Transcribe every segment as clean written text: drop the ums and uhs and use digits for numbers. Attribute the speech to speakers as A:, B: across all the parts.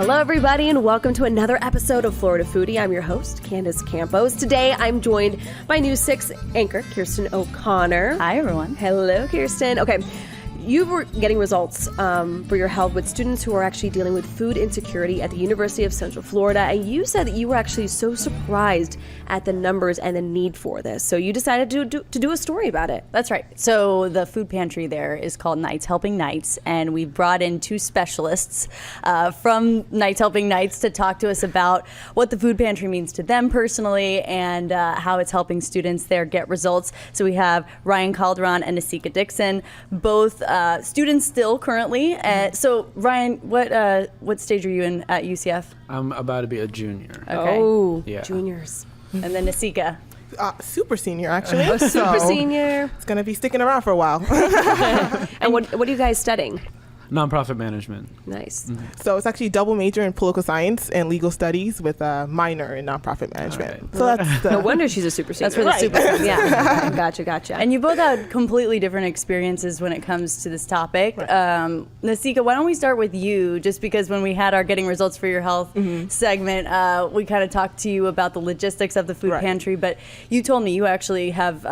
A: Hello, everybody, and welcome to another episode of Florida Foodie. I'm your host, Candace Campos. Today, I'm joined by News 6 anchor, Kirsten O'Connor.
B: Hi, everyone.
A: Hello, Kirsten. Okay. You were getting results for your help with students who are actually dealing with food insecurity at the University of Central Florida, and you said that you were actually so surprised at the numbers and the need for this. So you decided to do a story about it.
B: That's right. So the food pantry there is called Nights Helping Nights, and we've brought in two specialists from Nights Helping Nights to talk to us about what the food pantry means to them personally and how it's helping students there get results. So we have Ryan Calderon and Nasika Dixon, both students still currently. So Ryan, what stage are you in at UCF?
C: I'm about to be a junior.
B: Okay.
A: Oh,
C: Yeah.
A: juniors.
B: And then Nasika.
D: Super senior, actually.
A: A super
D: So,
A: senior.
D: It's going to be sticking around for a while.
A: And what are you guys studying?
C: Nonprofit management.
A: Nice.
D: So it's actually double major in political science and legal studies with a minor in nonprofit management.
C: Right.
D: So that's
A: No wonder she's a super senior.
B: That's where the super comes.
A: Yeah. Gotcha.
B: And you both had completely different experiences when it comes to this topic.
D: Right.
B: Nasika, why don't we start with you? Just because when we had our Getting Results for Your Health segment, we kind of talked to you about the logistics of the food
D: Right.
B: pantry, but you told me you actually have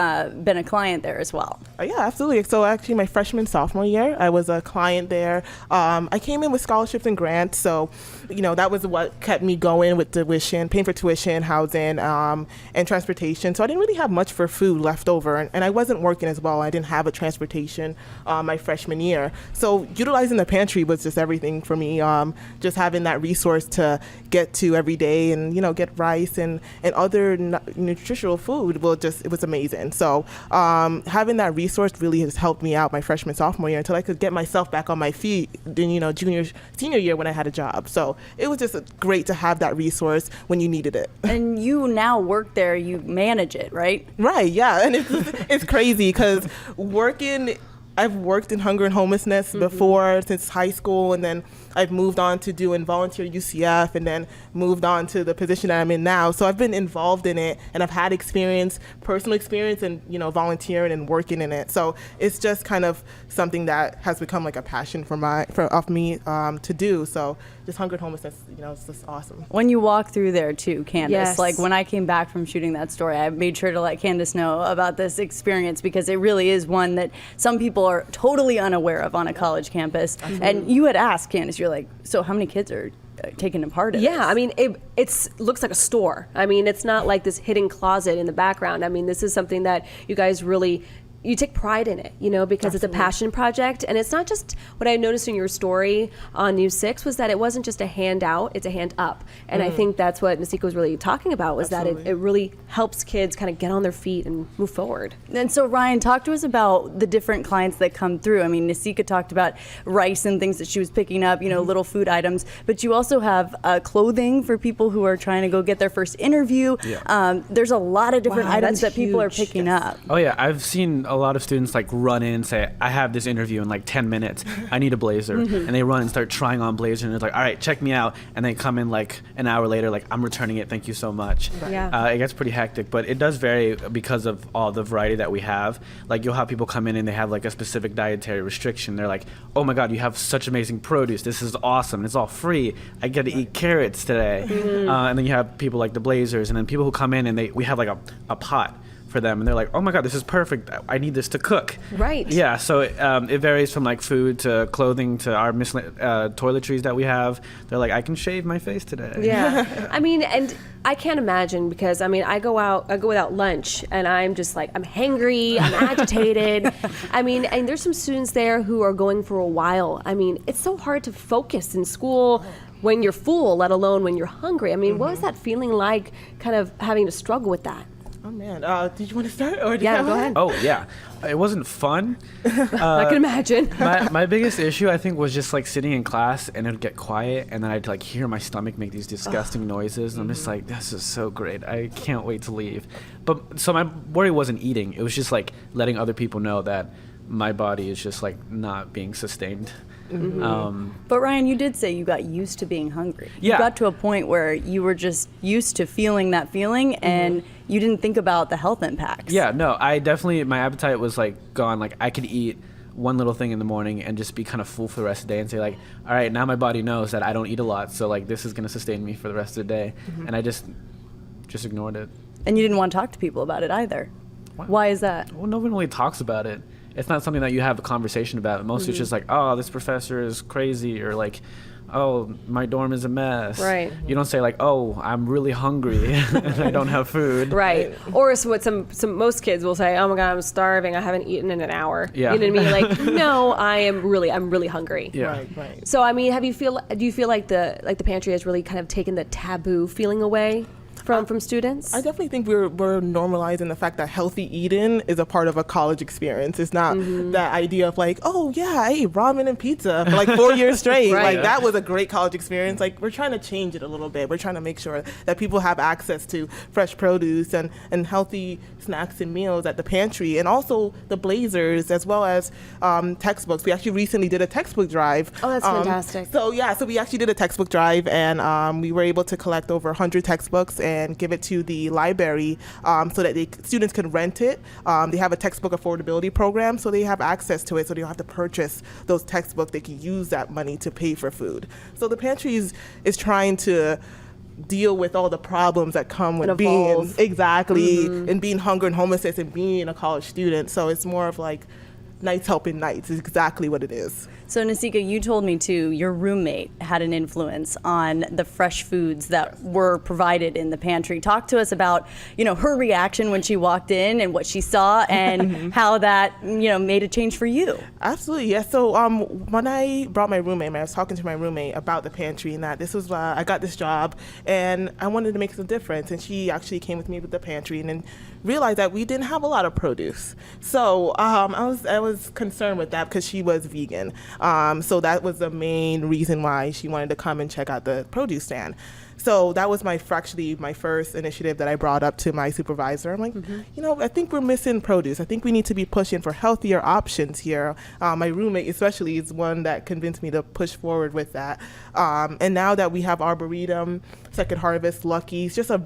B: been a client there as well.
D: Yeah, absolutely. So actually my freshman, sophomore year, I was a client there. I came in with scholarships and grants. So, that was what kept me going with tuition, paying for tuition, housing, and transportation. So I didn't really have much for food left over. And I wasn't working as well. I didn't have a transportation my freshman year. So utilizing the pantry was just everything for me. Just having that resource to get to every day and, get rice and other nutritional food it was amazing. So having that resource really has helped me out my freshman, sophomore year until I could get myself back on my feet in, senior year when I had a job. So it was just great to have that resource when you needed it.
B: And you now work there, you manage it, right?
D: Right, yeah. And it's crazy because I've worked in hunger and homelessness before since high school, and then I've moved on to doing volunteer UCF and then moved on to the position that I'm in now. So I've been involved in it and I've had personal experience and, volunteering and working in it. So it's just kind of something that has become like a passion of me to do. So just hunger and homelessness, it's just awesome.
B: When you walk through there too, Candace,
A: Yes.
B: like when I came back from shooting that story, I made sure to let Candace know about this experience because it really is one that some people are totally unaware of on a college campus. And you had asked, Candace, you're like, so how many kids are taking a part of this?
A: Yeah, I mean, it looks like a store. I mean, it's not like this hidden closet in the background. I mean, this is something that you guys really, you take pride in it, because it's a passion project. And it's not just what I noticed in your story on News 6 was that it wasn't just a handout, it's a hand up. And I think that's what Nasika was really talking about was
D: Absolutely.
A: that it really helps kids kind of get on their feet and move forward.
B: And so, Ryan, talk to us about the different clients that come through. I mean, Nasika talked about rice and things that she was picking up, little food items, but you also have clothing for people who are trying to go get their first interview.
C: Yeah.
B: There's a lot of different
A: Wow,
B: items
A: that's
B: that people are
A: huge.
B: picking
A: Yes.
B: up.
C: Oh yeah, I've seen a lot of students like run in and say, I have this interview in like 10 minutes. I need a blazer. And they run and start trying on blazer and it's like, all right, check me out. And they come in like an hour later, like, I'm returning it. Thank you so much.
A: Yeah.
C: It gets pretty hectic, but it does vary because of all the variety that we have. Like you'll have people come in and they have like a specific dietary restriction. They're like, oh my God, you have such amazing produce. This is awesome. It's all free. I get to eat carrots today. And then you have people like the blazers and then people who come in and we have like a pot for them and they're like, oh my God, this is perfect. I need this to cook.
A: Right.
C: Yeah, so it varies from like food to clothing to our toiletries that we have. They're like, I can shave my face today.
A: Yeah. I mean, and I can't imagine because I go without lunch and I'm just like, I'm hangry, I'm agitated. I mean, and there's some students there who are going for a while. I mean, it's so hard to focus in school when you're full, let alone when you're hungry. I mean, what was that feeling like kind of having to struggle with that?
D: Oh, man. Did you want to start? Or
A: Yeah, go ahead.
C: Oh yeah, it wasn't fun.
A: I can imagine.
C: my biggest issue I think was just like sitting in class and it'd get quiet and then I'd like hear my stomach make these disgusting noises and I'm just like, this is so great. I can't wait to leave. But so my worry wasn't eating. It was just like letting other people know that my body is just like not being sustained.
B: But Ryan, you did say you got used to being hungry.
C: Yeah.
B: You got to a point where you were just used to feeling that feeling and you didn't think about the health impacts.
C: Yeah, no, my appetite was like gone. Like I could eat one little thing in the morning and just be kind of full for the rest of the day and say like, all right, now my body knows that I don't eat a lot, so like this is going to sustain me for the rest of the day. And I just ignored it.
B: And you didn't want to talk to people about it either. Why is that?
C: Well, no one really talks about it. It's not something that you have a conversation about. Mostly it's just like, oh, this professor is crazy, or like, oh, my dorm is a mess.
A: Right.
C: You don't say like, oh, I'm really hungry and I don't have food.
A: Right. Or it's what some most kids will say, oh my God, I'm starving. I haven't eaten in an hour.
C: Yeah.
A: You know what I mean? Like, no, I'm really hungry.
C: Yeah.
D: Right.
A: So I mean, do you feel like the pantry has really kind of taken the taboo feeling away from students?
D: I definitely think we're normalizing the fact that healthy eating is a part of a college experience. It's not that idea of like, oh yeah, I ate ramen and pizza for like 4 years straight.
A: Right.
D: Like that was a great college experience. Like we're trying to change it a little bit. We're trying to make sure that people have access to fresh produce and healthy snacks and meals at the pantry, and also the blazers, as well as textbooks. We actually recently did a textbook drive.
A: Oh, that's fantastic.
D: So we actually did a textbook drive, and we were able to collect over 100 textbooks and give it to the library so that students can rent it. They have a textbook affordability program, so they have access to it, so they don't have to purchase those textbooks. They can use that money to pay for food. So the pantry is trying to deal with all the problems that come with being and being hunger and homelessness and being a college student. So it's more of like Nights Helping Nights is exactly what it is.
B: So Nasika, you told me too, your roommate had an influence on the fresh foods that were provided in the pantry. Talk to us about, her reaction when she walked in and what she saw and how that, made a change for you.
D: Absolutely, yes. So when I brought my roommate, I was talking to my roommate about the pantry and that this was, I got this job and I wanted to make some difference. And she actually came with me with the pantry and then realized that we didn't have a lot of produce. So I was concerned with that because she was vegan. So that was the main reason why she wanted to come and check out the produce stand. So that was my first initiative that I brought up to my supervisor. I'm like, I think we're missing produce. I think we need to be pushing for healthier options here. My roommate especially is one that convinced me to push forward with that. And now that we have Arboretum, Second Harvest, Lucky's, just a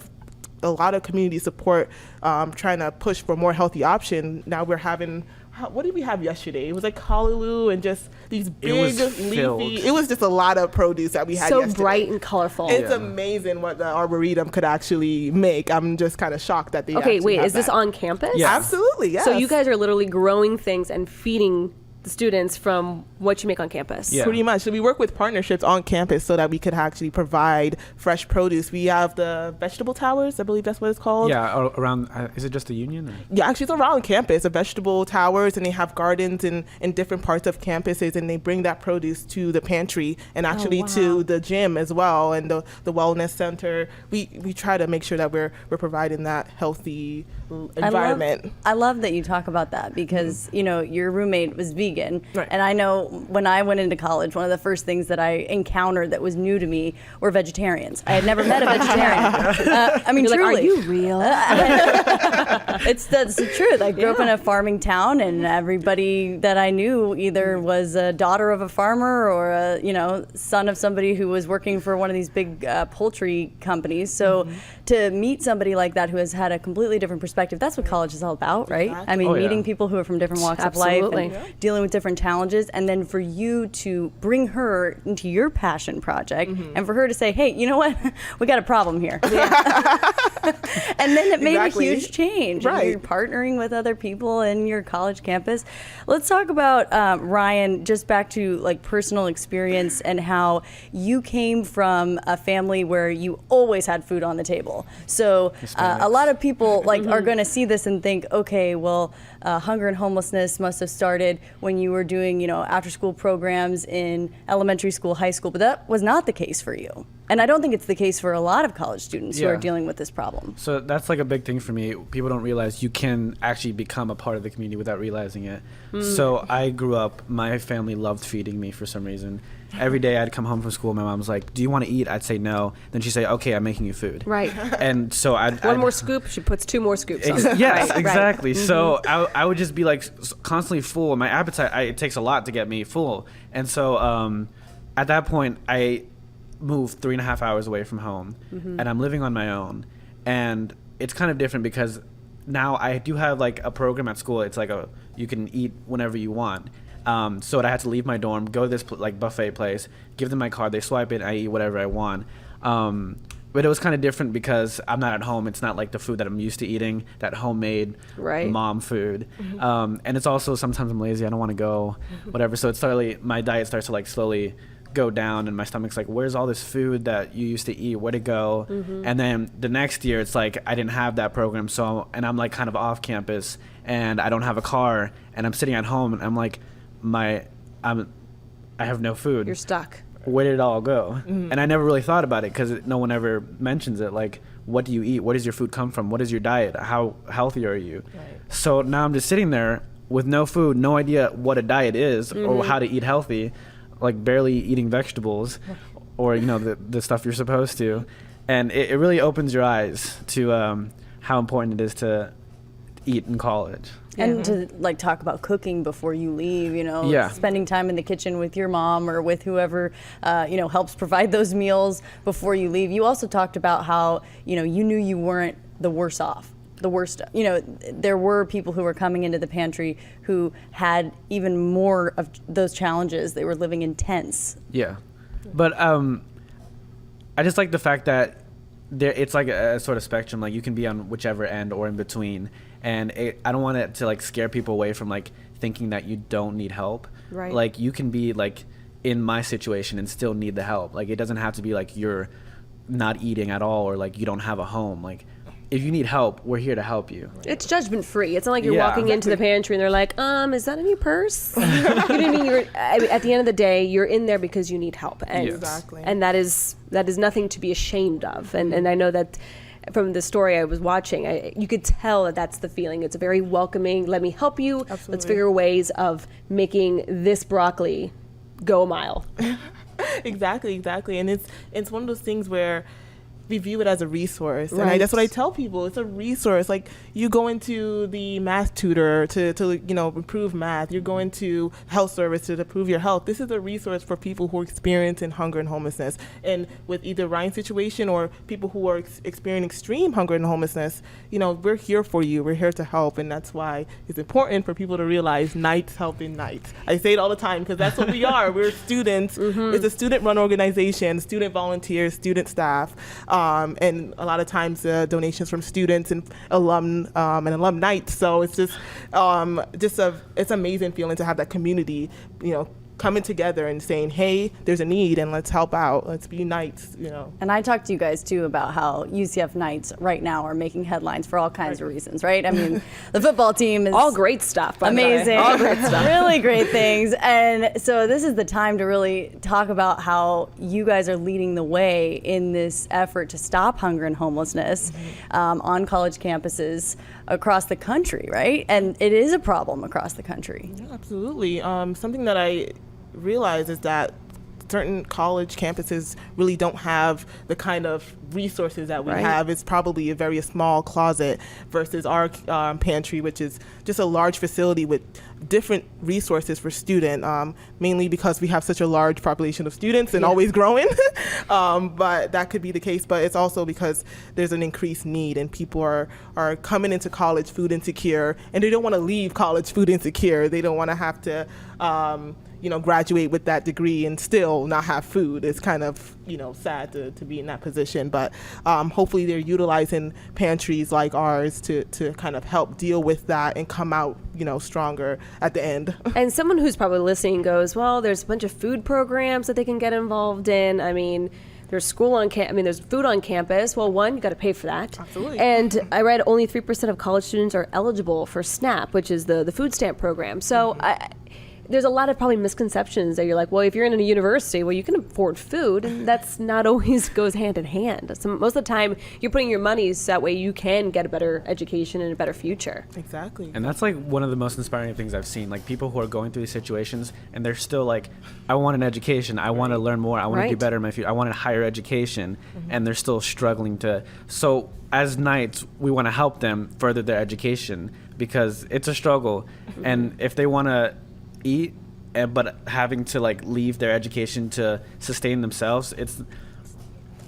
D: lot of community support trying to push for more healthy option. Now we're having, what did we have yesterday? It was like callaloo and just these big leafy. It was just a lot of produce that we had yesterday.
A: So bright and colorful.
D: It's amazing what the Arboretum could actually make. I'm just kind of shocked that they
A: Okay, wait,
D: have
A: is this
D: that.
A: on campus?
C: Yes.
D: Absolutely, yes.
A: So you guys are literally growing things and feeding the students from what you make on campus.
C: Yeah.
D: Pretty much. So we work with partnerships on campus so that we could actually provide fresh produce. We have the vegetable towers, I believe that's what it's called.
C: Yeah, around, is it just the Union? Or?
D: Yeah, actually it's around campus, the vegetable towers, and they have gardens in different parts of campuses, and they bring that produce to the pantry and actually to the gym as well, and the wellness center. We try to make sure that we're providing that healthy environment.
B: I love that you talk about that because, your roommate was vegan.
D: Right.
B: And I know when I went into college, one of the first things that I encountered that was new to me were vegetarians. I had never met a vegetarian. I mean,
A: You're
B: truly.
A: like, are you real?
B: That's the truth. I grew up in a farming town, and everybody that I knew either was a daughter of a farmer or a son of somebody who was working for one of these big poultry companies. So to meet somebody like that who has had a completely different perspective, that's what college is all about, right?
D: Exactly.
B: I mean,
C: Oh, yeah.
B: meeting people who are from different walks
A: Absolutely.
B: of life and dealing with different challenges, and then for you to bring her into your passion project and for her to say, hey, you know what, we got a problem here. And then it made
D: Exactly.
B: a huge change.
D: Right.
B: And you're partnering with other people in your college campus. Let's talk about Ryan, just back to like personal experience and how you came from a family where you always had food on the table. So a lot of people like are going to see this and think, okay, well, hunger and homelessness must have started when you were doing, after school programs in elementary school, high school, but that was not the case for you. And I don't think it's the case for a lot of college students who are dealing with this problem.
C: So that's like a big thing for me. People don't realize you can actually become a part of the community without realizing it. So I grew up, my family loved feeding me for some reason. Every day I'd come home from school, my mom was like, do you want to eat? I'd say no. Then she'd say, okay, I'm making you food.
A: Right.
C: And so I'd
A: One more scoop, she puts 2 more scoops on.
C: Yes,
A: Right,
C: exactly. So I would just be like constantly full. My appetite, it takes a lot to get me full. And so at that point, I moved 3.5 hours away from home, and I'm living on my own. And it's kind of different because now I do have like a program at school. It's like you can eat whenever you want. So I had to leave my dorm, go to this like buffet place, give them my card, they swipe it, I eat whatever I want. But it was kind of different because I'm not at home. It's not like the food that I'm used to eating, that homemade mom food. And it's also sometimes I'm lazy. I don't want to go, whatever. So my diet starts to like slowly go down, and my stomach's like, where's all this food that you used to eat? Where'd it go? And then the next year, it's like I didn't have that program. And I'm like kind of off campus, and I don't have a car, and I'm sitting at home, and I'm like, I have no food.
A: You're stuck.
C: Where did it all go? And I never really thought about it because no one ever mentions it. Like, what do you eat? Where does your food come from? What is your diet? How healthy are you? So now I'm just sitting there with no food, no idea what a diet is or how to eat healthy, like barely eating vegetables or, the stuff you're supposed to. And it really opens your eyes to how important it is to eat in college.
B: And to like talk about cooking before you leave, spending time in the kitchen with your mom or with whoever, helps provide those meals before you leave. You also talked about how, you knew you weren't the worst off. There were people who were coming into the pantry who had even more of those challenges. They were living in tents.
C: Yeah. But I just like the fact that it's like a sort of spectrum. Like you can be on whichever end or in between. And I don't want it to like scare people away from like thinking that you don't need help.
A: Right.
C: Like you can be like in my situation and still need the help. Like it doesn't have to be like you're not eating at all or like you don't have a home. Like if you need help, we're here to help you.
A: It's judgment free. It's not like you're walking into the pantry and they're like, is that in your purse? You know what I mean? At the end of the day, you're in there because you need help. And, and that is nothing to be ashamed of. And I know that from the story I was watching, you could tell that that's the feeling. It's a very welcoming, let me help you. Absolutely. Let's figure ways of making this broccoli go a mile.
D: Exactly. And it's one of those things where we view it as a resource. And that's what I tell people. It's a resource. Like you go into the math tutor to improve math. You're going to health service to improve your health. This is a resource for people who are experiencing hunger and homelessness. And with either Ryan's situation or people who are experiencing extreme hunger and homelessness, we're here for you. We're here to help. And that's why it's important for people to realize nights helping nights. I say it all the time because that's what we are. We're students. It's a student-run organization, student volunteers, student staff. And a lot of times donations from students and alum nights. So it's just it's an amazing feeling to have that community, coming together and saying, hey, there's a need and let's help out. Let's be Knights,
B: And I talked to you guys too about how UCF Knights right now are making headlines for all kinds of reasons, right? I mean, the football team is
A: all great stuff, by
B: amazing,
A: the way. All great stuff,
B: really great things. And so this is the time to really talk about how you guys are leading the way in this effort to stop hunger and homelessness on college campuses across the country, right? And it is a problem across the country.
D: Yeah, absolutely. Something that I realize is that certain college campuses really don't have the kind of resources that we have. It's probably a very small closet versus our pantry, which is just a large facility with different resources for students, mainly because we have such a large population of students and always growing. But that could be the case. But it's also because there's an increased need and people are coming into college food insecure, and they don't want to leave college food insecure. They don't want to have to graduate with that degree and still not have food. It's kind of, sad to be in that position. But hopefully they're utilizing pantries like ours to kind of help deal with that and come out, stronger at the end.
A: And someone who's probably listening goes, well, there's a bunch of food programs that they can get involved in. I mean, there's there's food on campus. Well, one, you got to pay for that.
D: Absolutely.
A: And I read only 3% of college students are eligible for SNAP, which is the food stamp program. So there's a lot of probably misconceptions that you're like, well, if you're in a university, well, you can afford food, and that's not always goes hand in hand. So most of the time, you're putting your money so that way you can get a better education and a better future.
D: Exactly.
C: And that's like one of the most inspiring things I've seen. Like people who are going through these situations and they're still like, I want an education. I want to learn more. I want to do better in my future. I want a higher education. And they're still struggling to. So as Knights, we want to help them further their education because it's a struggle. And if they want to eat but having to like leave their education to sustain themselves, it's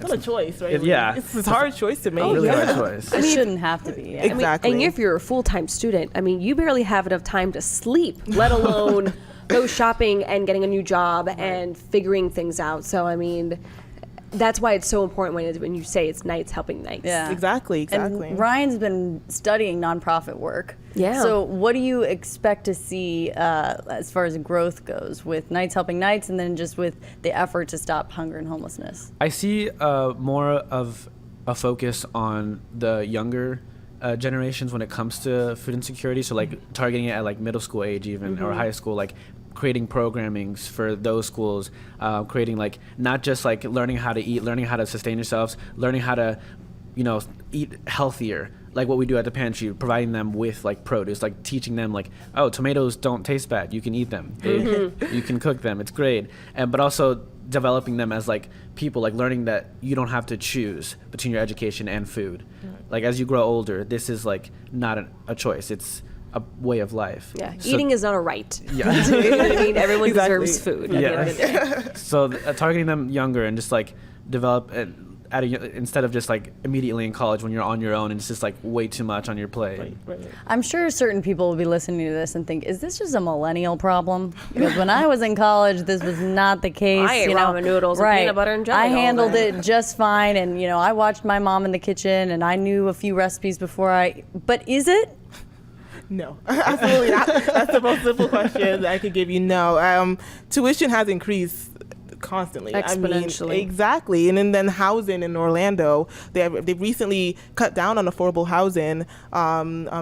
D: not a choice, right? It's a hard choice to make.
C: Really hard choice.
B: It shouldn't have to be.
D: Exactly.
A: And if you're a full-time student, you barely have enough time to sleep, let alone go shopping and getting a new job and figuring things out. So I mean, that's why it's so important when you say it's Nights Helping Nights.
B: Yeah.
D: Exactly.
B: And Ryan's been studying nonprofit work.
A: Yeah.
B: So what do you expect to see as far as growth goes with Nights Helping Nights, and then just with the effort to stop hunger and homelessness?
C: I see more of a focus on the younger generations when it comes to food insecurity. So like targeting it at like middle school age even, or high school, like creating programmings for those schools, creating like not just like learning how to eat, learning how to sustain yourselves, learning how to, eat healthier, like what we do at the pantry, providing them with like produce, like teaching them like, oh, tomatoes don't taste bad, you can eat them, you can cook them, it's great. And but also developing them as like people, like learning that you don't have to choose between your education and food. Like as you grow older, this is like not a choice, it's a way of life.
A: Yeah,
C: So-
A: eating is not a right.
C: Yeah.
A: You know what I mean? Everyone
D: Exactly.
A: deserves food at the end of the day.
C: So targeting them younger and just like develop instead of just like immediately in college when you're on your own and it's just like way too much on your plate.
B: I'm sure certain people will be listening to this and think, is this just a millennial problem? Because when I was in college, this was not the case.
A: I ate ramen noodles and peanut butter and jelly
B: I
A: all
B: handled
A: day.
B: it just fine, and I watched my mom in the kitchen, and I knew a few recipes before but is it?
D: No, absolutely not. That's the most simple question that I could give you. No, tuition has increased constantly.
A: Exponentially.
D: I mean, exactly. And then housing in Orlando, they've recently cut down on affordable housing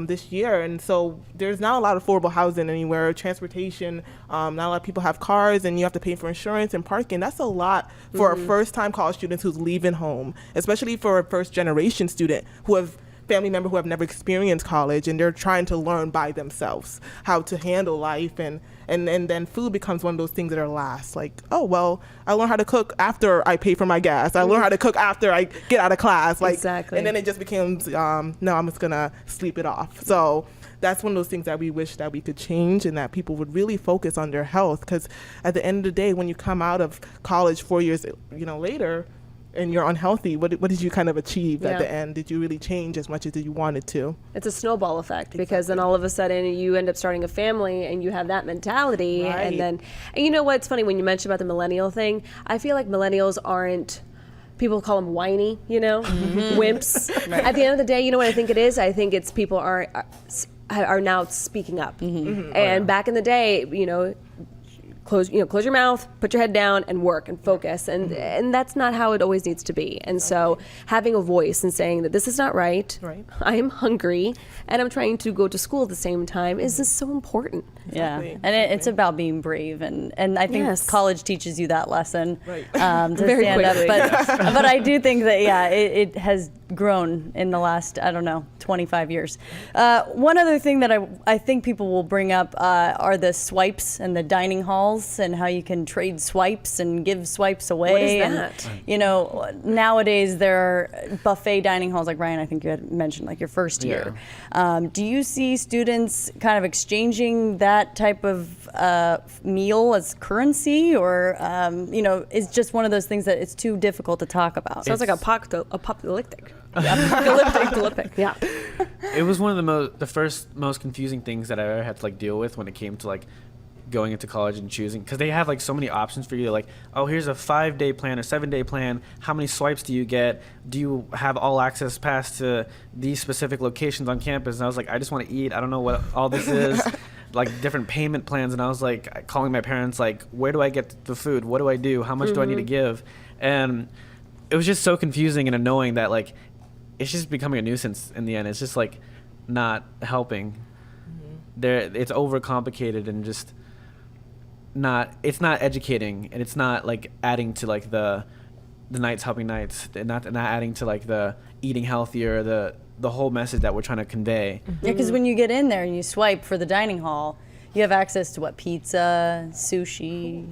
D: this year, and so there's not a lot of affordable housing anywhere. Transportation, not a lot of people have cars, and you have to pay for insurance and parking. That's a lot for a first-time college student who's leaving home, especially for a first-generation student who have family member who have never experienced college, and they're trying to learn by themselves how to handle life, and then food becomes one of those things that are last. Like, oh, well, I learn how to cook after I pay for my gas. I learn how to cook after I get out of class. Like,
A: Exactly.
D: And then it just becomes, no, I'm just gonna sleep it off. So that's one of those things that we wish that we could change, and that people would really focus on their health, because at the end of the day, when you come out of college 4 years later, and you're unhealthy, what did you kind of achieve at
A: Yeah.
D: the end? Did you really change as much as you wanted to?
A: It's a snowball effect, because then all of a sudden you end up starting a family and you have that mentality.
D: Right.
A: And you know what? It's funny when you mention about the millennial thing. I feel like millennials aren't, people call them whiny, wimps. At the end of the day, you know what I think it is? I think it's people are now speaking up. And back in the day, close your mouth, put your head down, and work and focus, and that's not how it always needs to be. And so having a voice and saying that this is not right, I am hungry and I'm trying to go to school at the same time is just so important.
B: Yeah, and it's about being brave, and I think
A: Yes.
B: college teaches you that lesson
D: Right.
B: to
A: Very
B: stand
A: quickly.
B: up. But I do think that it has grown in the last 25 years. One other thing that I think people will bring up are the swipes and the dining halls, and how you can trade swipes and give swipes away.
A: What is
B: and,
A: that?
B: nowadays there are buffet dining halls, like Ryan, I think you had mentioned, like your first year. Do you see students kind of exchanging that type of meal as currency, or is just one of those things that it's too difficult to talk about?
A: Sounds like apocalyptic. Apocalyptic. Yeah.
C: It was one of the first most confusing things that I ever had to like deal with when it came to like going into college and choosing, because they have like so many options for you. Like, oh, here's a 5-day plan or 7-day plan. How many swipes do you get? Do you have all access pass to these specific locations on campus? And I was like, I just want to eat. I don't know what all this is. Like different payment plans. And I was like calling my parents, like, where do I get the food? What do I do? How much do I need to give? And it was just so confusing and annoying that like it's just becoming a nuisance in the end. It's just like not helping. It's overcomplicated and just it's not educating, and it's not like adding to like the Nights Helping Nights, and not adding to like the eating healthier, the whole message that we're trying to convey.
B: Yeah, because when you get in there and you swipe for the dining hall, you have access to pizza, sushi.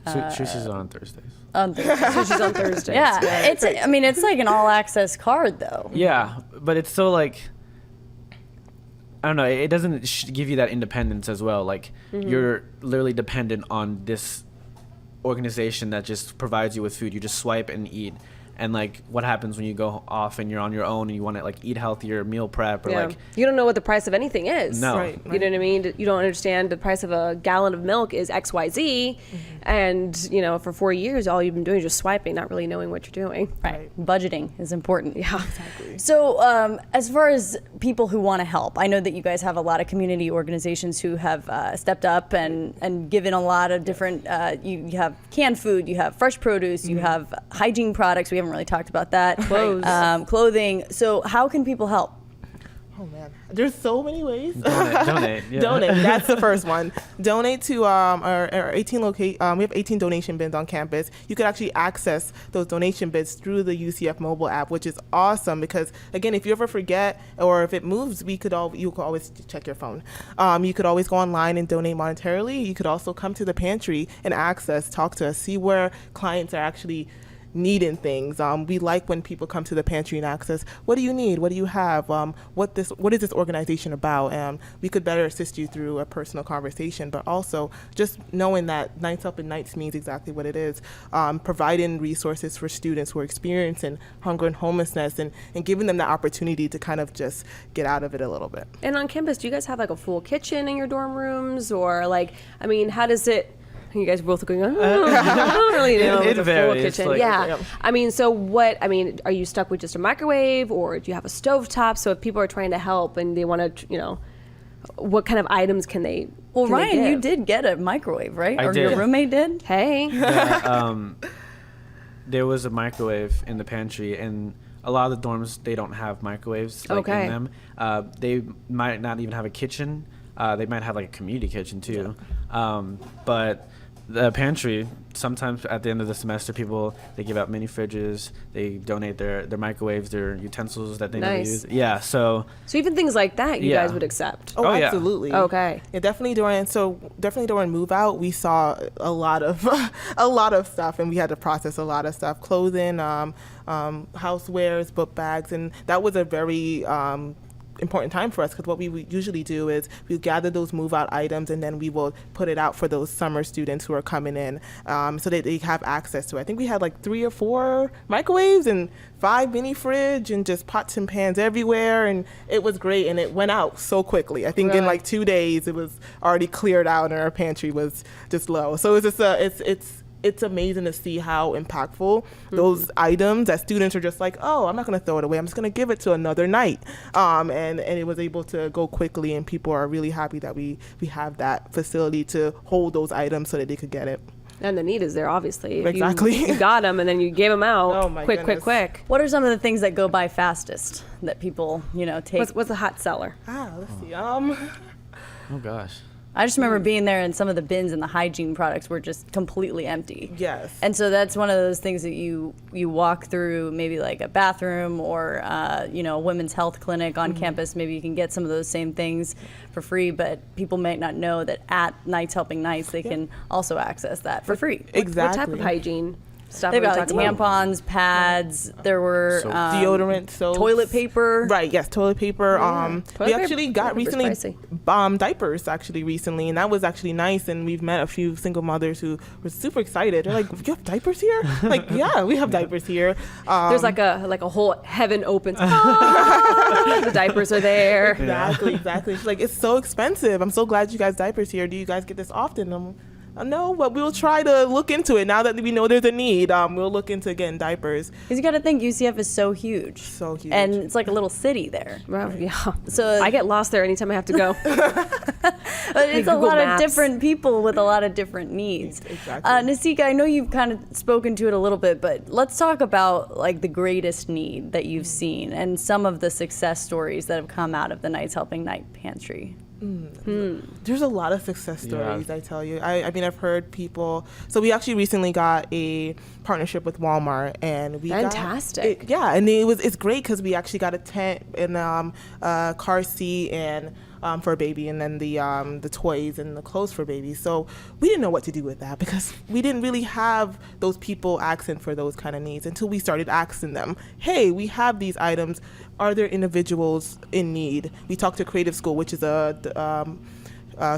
C: Sushi's on Thursdays.
A: Sushi's on Thursdays.
B: Yeah, it's like an all access card though.
C: Yeah, but it's still like, I don't know, it doesn't give you that independence as well. Like you're literally dependent on this organization that just provides you with food. You just swipe and eat, and like what happens when you go off and you're on your own and you want to like eat healthier, meal prep, or like
A: you don't know what the price of anything is.
C: No.
D: Right.
A: You know what I mean? You don't understand the price of a gallon of milk is XYZ, and you know, for 4 years all you've been doing is just swiping, not really knowing what you're doing.
B: Right. Budgeting is important.
A: Yeah.
D: Exactly.
B: So, as far as people who want to help, I know that you guys have a lot of community organizations who have stepped up and given a lot of different. You have canned food, you have fresh produce, you have hygiene products. We haven't really talked about that.
A: Clothes.
B: Clothing. So, how can people help?
D: Oh man, there's so many ways.
C: donate. Yeah.
D: Donate. That's the first one. Donate to our 18 we have 18 donation bins on campus. You could actually access those donation bins through the UCF mobile app, which is awesome because again, if you ever forget or if it moves, you could always check your phone. You could always go online and donate monetarily. You could also come to the pantry and talk to us, see where clients are actually needing things. We like when people come to the pantry and ask us, what do you need? What do you have? What is this organization about? We could better assist you through a personal conversation, but also just knowing that Nights Helping Nights means exactly what it is, providing resources for students who are experiencing hunger and homelessness and giving them the opportunity to kind of just get out of it a little bit.
A: And on campus, do you guys have like a full kitchen in your dorm rooms, or like, I mean, how does it? You guys both going, I don't really know.
C: It
A: with a full
C: varies,
A: kitchen.
C: like-
A: Yeah. I mean, so what, I mean, are you stuck with just a microwave, or do you have a stovetop? So if people are trying to help and they want to, you know, what kind of items can they
B: Well,
A: can they
B: Ryan, you
A: give?
B: did get a microwave, right?
C: I
B: Or
C: did.
B: your roommate did?
A: Hey.
C: There was a microwave in the pantry, and a lot of the dorms, they don't have microwaves like
A: Okay.
C: in them. They might not even have a kitchen. They might have like a community kitchen too. But the pantry, sometimes at the end of the semester, they give out mini fridges. They donate their microwaves, their utensils that they never
A: Nice.
C: use. Yeah, so
A: So even things like that, you
C: Yeah.
A: guys would accept.
D: Oh,
C: Oh, yeah.
D: absolutely.
A: Okay.
D: Yeah, definitely during move out, we saw a lot of a lot of stuff, and we had to process a lot of stuff: clothing, housewares, book bags, and that was a very important time for us because what we would usually do is we gather those move out items and then we will put it out for those summer students who are coming in so that they have access to it. I think we had like 3 or 4 microwaves and 5 mini fridge and just pots and pans everywhere, and it was great, and it went out so quickly. I think in
A: Really?
D: like 2 days it was already cleared out and our pantry was just low. So it's just it's amazing to see how impactful those items that students are just like, oh, I'm not going to throw it away. I'm just going to give it to another night. And it was able to go quickly, and people are really happy that we have that facility to hold those items so that they could get it.
A: And the need is there, obviously. If
D: Exactly.
A: You got them and then you gave them out.
D: Oh, my goodness.
A: Quick.
B: What are some of the things that go by fastest that people, take?
A: What's a hot seller?
D: Let's see.
C: oh gosh.
B: I just remember being there and some of the bins and the hygiene products were just completely empty.
D: Yes.
B: And so that's one of those things that you walk through, maybe like a bathroom or a women's health clinic on campus. Maybe you can get some of those same things for free, but people might not know that at Nights Helping Nights they can also access that for free.
D: Exactly.
A: What type of hygiene stuff
B: They've
A: are we
B: got like
A: talking about?
B: tampons, pads. There were
C: Soap.
D: Deodorant, soaps.
B: toilet paper.
D: Right, yes, toilet paper.
A: Toilet
D: We
A: paper-
D: actually got
A: toilet paper's
D: recently diapers actually recently, and that was actually nice. And we've met a few single mothers who were super excited. They're like, "You have diapers here?" Like, yeah, we have diapers here.
A: There's like a whole heaven opens. Ah! The diapers are there.
D: Exactly. It's like, it's so expensive. I'm so glad you guys diapers here. Do you guys get this often? No, but we'll try to look into it now that we know there's a need. We'll look into getting diapers.
B: Because you got to think UCF is so huge.
D: So huge.
B: And it's like a little city there.
A: Well, yeah.
B: So
A: I get lost there anytime I have to go.
B: But it's a
A: Google
B: lot
A: Maps.
B: of different people with a lot of different needs.
D: Exactly.
B: Nasika, I know you've kind of spoken to it a little bit, but let's talk about like the greatest need that you've seen and some of the success stories that have come out of the Nights Helping Night Pantry.
D: There's a lot of success stories,
C: Yeah.
D: I tell you. I mean, I've heard people. So we actually recently got a partnership with Walmart, and we
A: Fantastic.
D: and it's great because we actually got a tent and a car seat and for a baby, and then the toys and the clothes for babies. So we didn't know what to do with that because we didn't really have those people asking for those kind of needs until we started asking them, hey, we have these items. Are there individuals in need? We talked to Creative School, which is a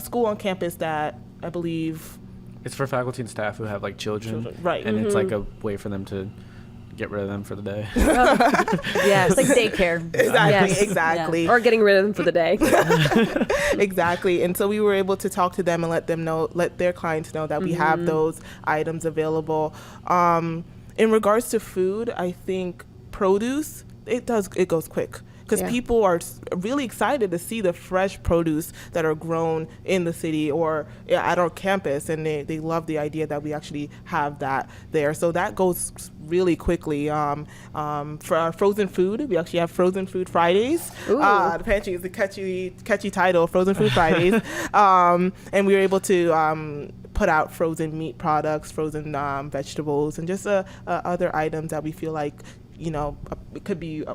D: school on campus that I believe
C: It's for faculty and staff who have like children.
D: Right.
C: And it's like a way for them to get rid of them for the day.
A: Yes.
B: It's like daycare.
D: Exactly,
A: Yes.
D: exactly.
A: Or getting rid of them for the day.
D: Exactly. And so we were able to talk to them and let their clients know that we have those items available. In regards to food, I think produce, it goes quick. Because people are really excited to see the fresh produce that are grown in the city or at our campus, and they love the idea that we actually have that there. So that goes really quickly. For our frozen food, we actually have Frozen Food Fridays. The pantry is a catchy title, Frozen Food Fridays. And we were able to put out frozen meat products, frozen vegetables, and just other items that we feel like, it could be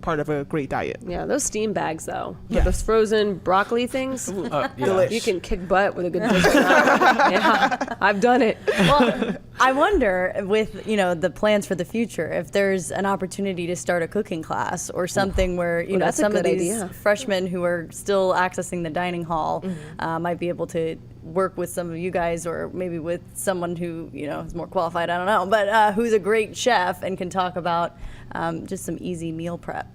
D: part of a great diet.
A: Yeah, those steam bags though.
D: Yes.
A: Those frozen broccoli things.
D: Delish.
A: You can kick butt with a good dish. Yeah, I've done it.
B: Well, I wonder with, the plans for the future, if there's an opportunity to start a cooking class or something where,
A: that's a
B: some of
A: good
B: these
A: idea.
B: freshmen who are still accessing the dining hall might be able to work with some of you guys, or maybe with someone who, is more qualified, I don't know, but who's a great chef and can talk about just some easy meal prep.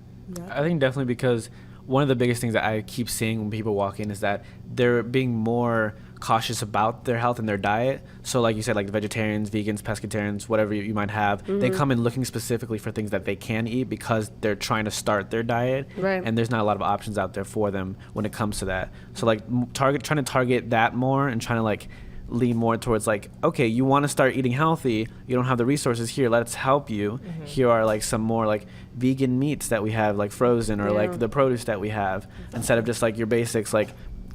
C: I think definitely, because one of the biggest things that I keep seeing when people walk in is that they're being more cautious about their health and their diet. So like you said, like the vegetarians, vegans, pescatarians, whatever you might have, they come in looking specifically for things that they can eat because they're trying to start their diet.
A: Right.
C: And there's not a lot of options out there for them when it comes to that. So like trying to target that more and trying to like lean more towards like, okay, you want to start eating healthy, you don't have the resources here, let's help you. Here are like some more like vegan meats that we have like frozen, or like the produce that we have, instead of just like your basics like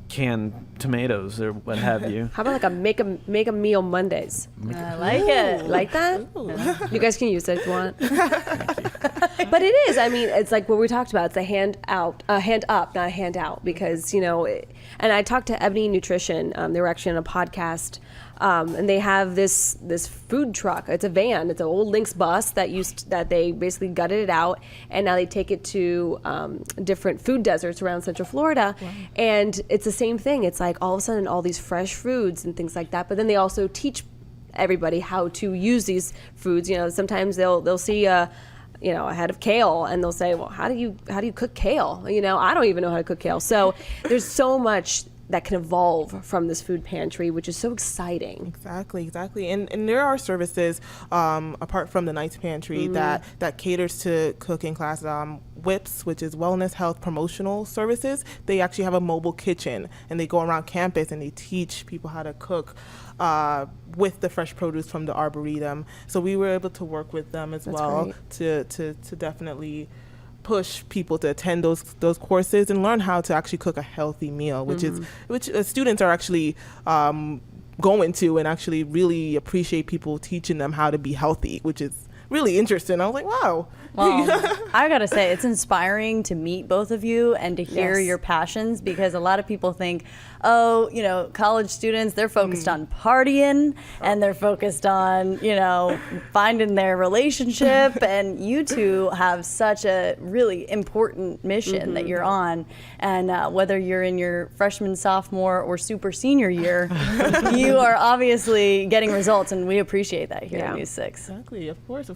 C: canned tomatoes or what have you.
A: How about like a make a meal Mondays?
B: I like it.
A: Like that? You guys can use it if you want. But it is. I mean, it's like what we talked about. It's a hand up, not a hand out. Because and I talked to Ebony Nutrition. They were actually on a podcast, and they have this food truck. It's a van. It's an old Lynx bus that they basically gutted it out, and now they take it to different food deserts around Central Florida, and it's the same thing. It's like all of a sudden all these fresh foods and things like that. But then they also teach everybody how to use these foods. Sometimes they'll see a head of kale, and they'll say, well, how do you cook kale? I don't even know how to cook kale. So there's so much that can evolve from this food pantry, which is so exciting.
D: Exactly. And there are services apart from the Nights Pantry that caters to cooking classes. WHIPS, which is Wellness Health Promotional Services, they actually have a mobile kitchen, and they go around campus and they teach people how to cook with the fresh produce from the Arboretum. So we were able to work with them as well to definitely push people to attend those courses and learn how to actually cook a healthy meal, which students are actually going to, and actually really appreciate people teaching them how to be healthy, which is really interesting. I was like, wow.
B: Well, I gotta say, it's inspiring to meet both of you and to hear your passions, because a lot of people think, college students, they're focused on partying and they're focused on, finding their relationship. And you two have such a really important mission that you're on. And whether you're in your freshman, sophomore, or super senior year, you are obviously getting results, and we appreciate that here at News 6.
D: Exactly, of course.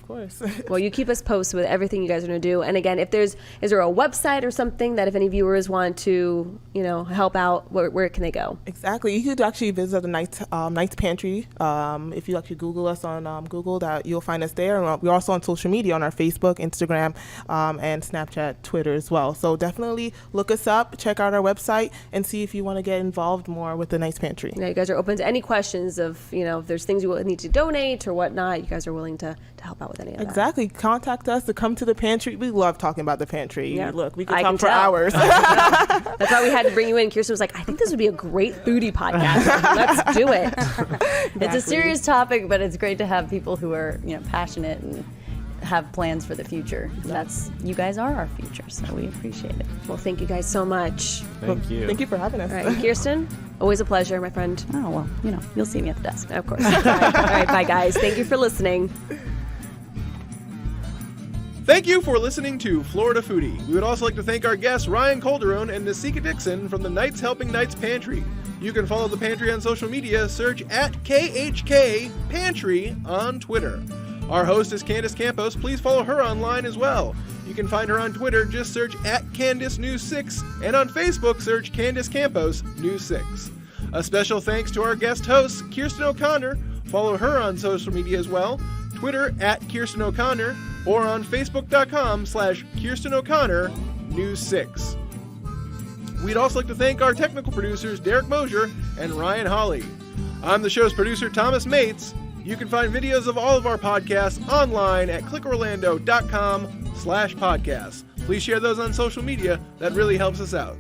A: Well, you keep us posted with everything you guys are going to do. And again, is there a website or something that if any viewers want to, help out, where can they go?
D: Exactly. You could actually visit the Nights Pantry. If you actually Google us on Google, that you'll find us there. And we're also on social media on our Facebook, Instagram, and Snapchat, Twitter as well. So definitely look us up, check out our website, and see if you want to get involved more with the Nights Pantry.
A: Yeah, you guys are open to any questions of, if there's things you need to donate or whatnot. You guys are willing to help out with any of that.
D: Exactly. Contact us to come to the pantry. We love talking about the pantry.
A: Yeah.
D: Look, we could
A: I
D: talk
A: can
D: for
A: tell.
D: hours.
A: That's why we had to bring you in. Kirsten was like, I think this would be a great foodie podcast. Let's do it.
B: It's a serious topic, but it's great to have people who are, passionate and have plans for the future. You guys are our future, so we appreciate it.
A: Well, thank you guys so much.
C: Thank you.
D: Thank you for having us.
A: All right, Kirsten, always a pleasure, my friend.
B: Oh, well, you'll see me at the desk.
A: Of course. All right, bye, guys. Thank you for listening.
E: Thank you for listening to Florida Foodie. We would also like to thank our guests Ryan Calderon and Nasika Dixon from the Nights Helping Nights Pantry. You can follow the Pantry on social media. Search at KHK Pantry on Twitter. Our host is Candace Campos. Please follow her online as well. You can find her on Twitter, just search @CandaceNews6, and on Facebook, search Candace Campos News 6. A special thanks to our guest host, Kirsten O'Connor. Follow her on social media as well, Twitter @Kirsten O'Connor, or on Facebook.com/Kirsten O'Connor News 6. We'd also like to thank our technical producers, Derek Mosier and Ryan Hawley. I'm the show's producer, Thomas Mates. You can find videos of all of our podcasts online at clickorlando.com/podcasts. Please share those on social media. That really helps us out.